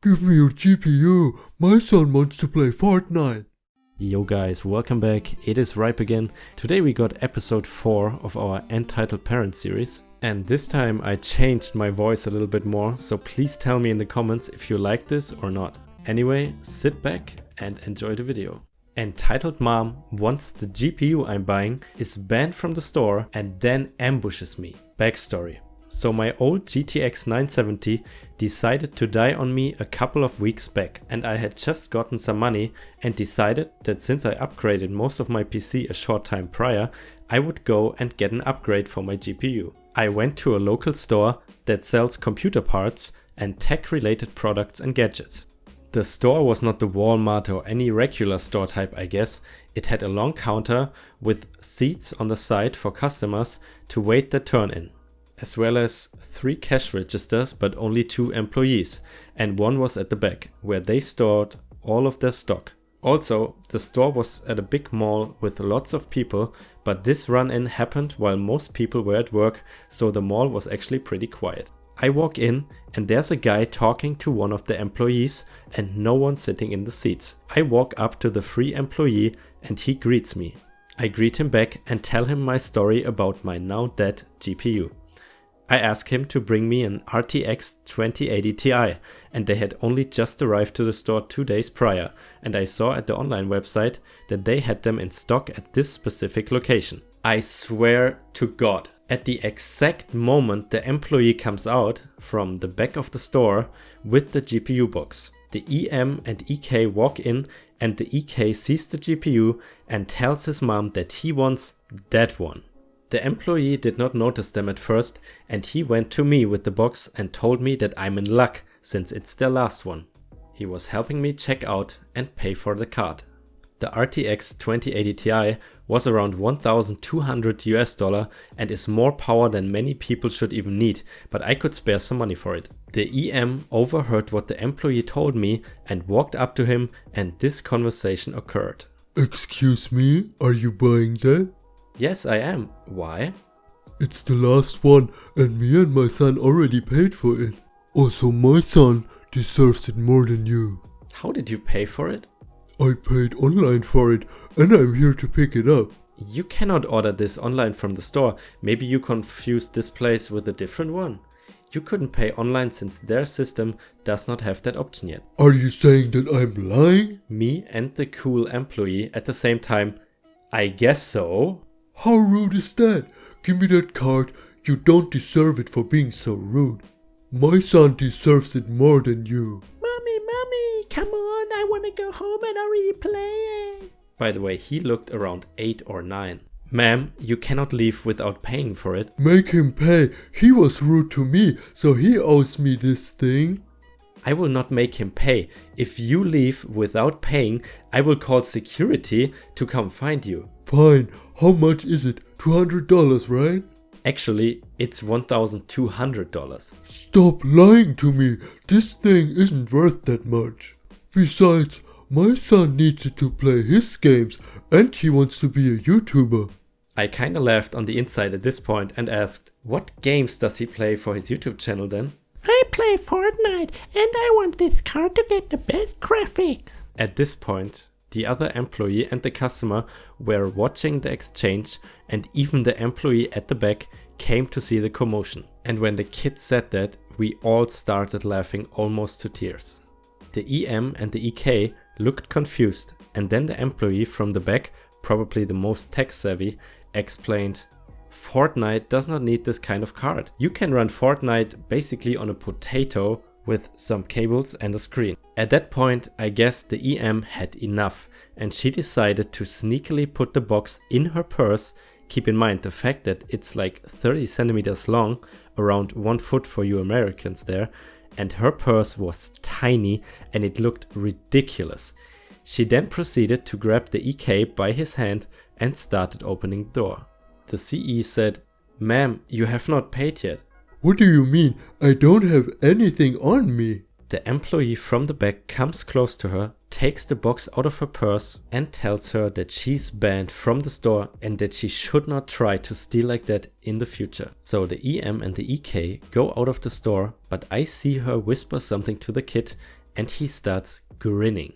Give me your GPU, my son wants to play Fortnite. Yo guys, welcome back, it is Ripe again. Today we got episode 4 of our Entitled Parents series. And this time I changed my voice a little bit more, so please tell me in the comments if you like this or not. Anyway, sit back and enjoy the video. Entitled mom wants the GPU I'm buying, is banned from the store and then ambushes me. Backstory. So my old GTX 970 decided to die on me a couple of weeks back, and I had just gotten some money and decided that since I upgraded most of my PC a short time prior, I would go and get an upgrade for my GPU. I went to a local store that sells computer parts and tech related products and gadgets. The store was not the Walmart or any regular store type, I guess. It had a long counter with seats on the side for customers to wait their turn in, as well as 3 cash registers but only 2 employees, and one was at the back where they stored all of their stock. Also, the store was at a big mall with lots of people, but this run-in happened while most people were at work, so the mall was actually pretty quiet. I walk in and there's a guy talking to one of the employees and no one sitting in the seats. I walk up to the free employee and he greets me. I greet him back and tell him my story about my now dead GPU. I ask him to bring me an RTX 2080 Ti, and they had only just arrived to the store 2 days prior, and I saw at the online website that they had them in stock at this specific location. I swear to God, at the exact moment the employee comes out from the back of the store with the GPU box, the EM and EK walk in and the EK sees the GPU and tells his mom that he wants that one. The employee did not notice them at first and he went to me with the box and told me that I'm in luck since it's their last one. He was helping me check out and pay for the card. The RTX 2080 Ti was around $1,200 and is more power than many people should even need, but I could spare some money for it. The EM overheard what the employee told me and walked up to him, and this conversation occurred. Excuse me, are you buying that? Yes, I am. Why? It's the last one and me and my son already paid for it. Also, my son deserves it more than you. How did you pay for it? I paid online for it and I'm here to pick it up. You cannot order this online from the store. Maybe you confused this place with a different one. You couldn't pay online since their system does not have that option yet. Are you saying that I'm lying? Me and the cool employee at the same time. I guess so. How rude is that? Give me that card. You don't deserve it for being so rude. My son deserves it more than you. Mommy, come on, I wanna go home and already play. By the way, he looked around 8 or 9. Ma'am, you cannot leave without paying for it. Make him pay. He was rude to me, so he owes me this thing. I will not make him pay. If you leave without paying, I will call security to come find you. Fine. How much is it? $200, right? Actually, it's $1,200. Stop lying to me. This thing isn't worth that much. Besides, my son needs it to play his games and he wants to be a YouTuber. I kinda laughed on the inside at this point and asked, what games does he play for his YouTube channel then? I play Fortnite and I want this card to get the best graphics. At this point, the other employee and the customer were watching the exchange, and even the employee at the back came to see the commotion. And when the kid said that, we all started laughing almost to tears. The EM and the EK looked confused, and then the employee from the back, probably the most tech savvy, explained, Fortnite does not need this kind of card. You can run Fortnite basically on a potato with some cables and a screen. At that point, I guess the EM had enough and she decided to sneakily put the box in her purse. Keep in mind the fact that it's like 30 centimeters long, around 1 foot for you Americans there, and her purse was tiny and it looked ridiculous. She then proceeded to grab the EK by his hand and started opening the door. The CE said, "Ma'am, you have not paid yet." What do you mean? I don't have anything on me. The employee from the back comes close to her, takes the box out of her purse and tells her that she's banned from the store and that she should not try to steal like that in the future. So the EM and the EK go out of the store, but I see her whisper something to the kid and he starts grinning.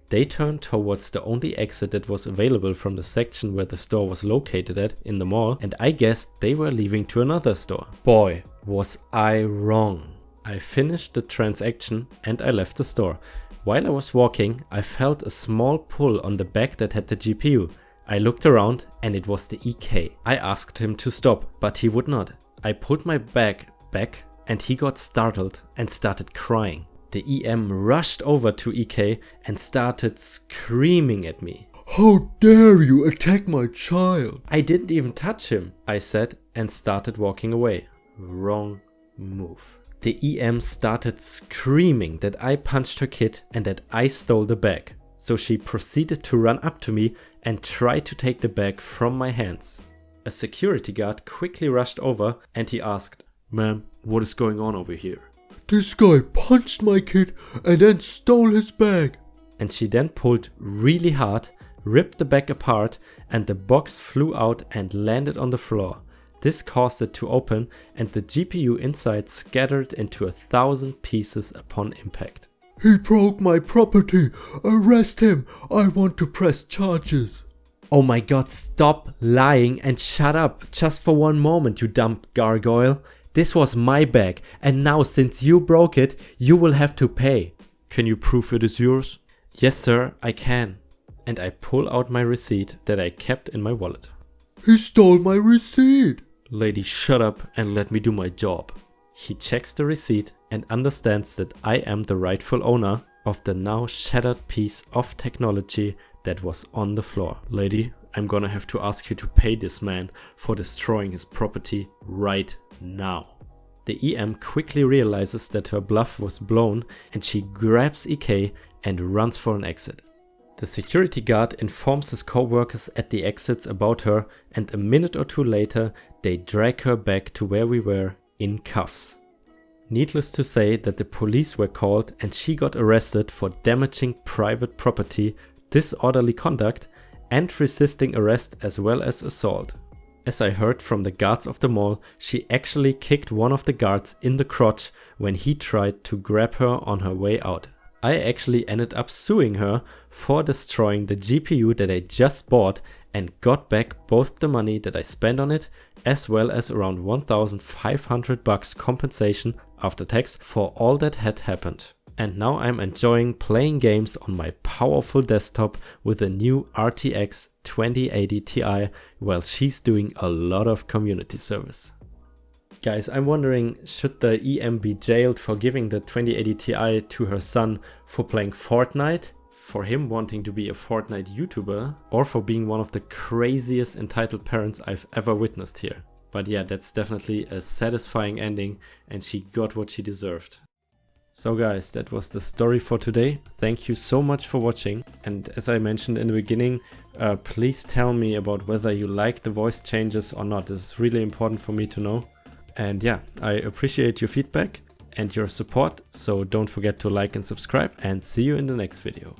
They turn towards the only exit that was available from the section where the store was located at in the mall, and I guessed they were leaving to another store. Boy, was I wrong. I finished the transaction and I left the store. While I was walking, I felt a small pull on the bag that had the GPU. I looked around and it was the EK. I asked him to stop, but he would not. I put my bag back and he got startled and started crying. The EM rushed over to EK and started screaming at me. How dare you attack my child? I didn't even touch him, I said, and started walking away. Wrong move. The EM started screaming that I punched her kid and that I stole the bag. So she proceeded to run up to me and try to take the bag from my hands. A security guard quickly rushed over and he asked, "Ma'am, what is going on over here?" This guy punched my kid and then stole his bag. And she then pulled really hard, ripped the bag apart, and the box flew out and landed on the floor. This caused it to open and the GPU inside scattered into 1,000 pieces upon impact. He broke my property. Arrest him. I want to press charges. Oh my god, stop lying and shut up just for one moment, you dumb gargoyle. This was my bag, and now since you broke it, you will have to pay. Can you prove it is yours? Yes sir, I can. And I pull out my receipt that I kept in my wallet. He stole my receipt. Lady, shut up and let me do my job. He checks the receipt and understands that I am the rightful owner of the now shattered piece of technology that was on the floor. Lady, I'm gonna have to ask you to pay this man for destroying his property right now. The EM quickly realizes that her bluff was blown and she grabs EK and runs for an exit. The security guard informs his co-workers at the exits about her, and a minute or two later they drag her back to where we were in cuffs. Needless to say that the police were called and she got arrested for damaging private property, disorderly conduct and resisting arrest as well as assault. As I heard from the guards of the mall, she actually kicked one of the guards in the crotch when he tried to grab her on her way out. I actually ended up suing her for destroying the GPU that I just bought and got back both the money that I spent on it as well as around $1,500 compensation after tax for all that had happened. And now I'm enjoying playing games on my powerful desktop with a new RTX 2080 Ti while she's doing a lot of community service. Guys, I'm wondering, should the EM be jailed for giving the 2080 Ti to her son for playing Fortnite, for him wanting to be a Fortnite YouTuber, or for being one of the craziest entitled parents I've ever witnessed here? But yeah, that's definitely a satisfying ending and she got what she deserved. So guys, that was the story for today. Thank you so much for watching, and as I mentioned in the beginning, please tell me about whether you like the voice changes or not. This is really important for me to know. And yeah, I appreciate your feedback and your support, so don't forget to like and subscribe, and see you in the next video.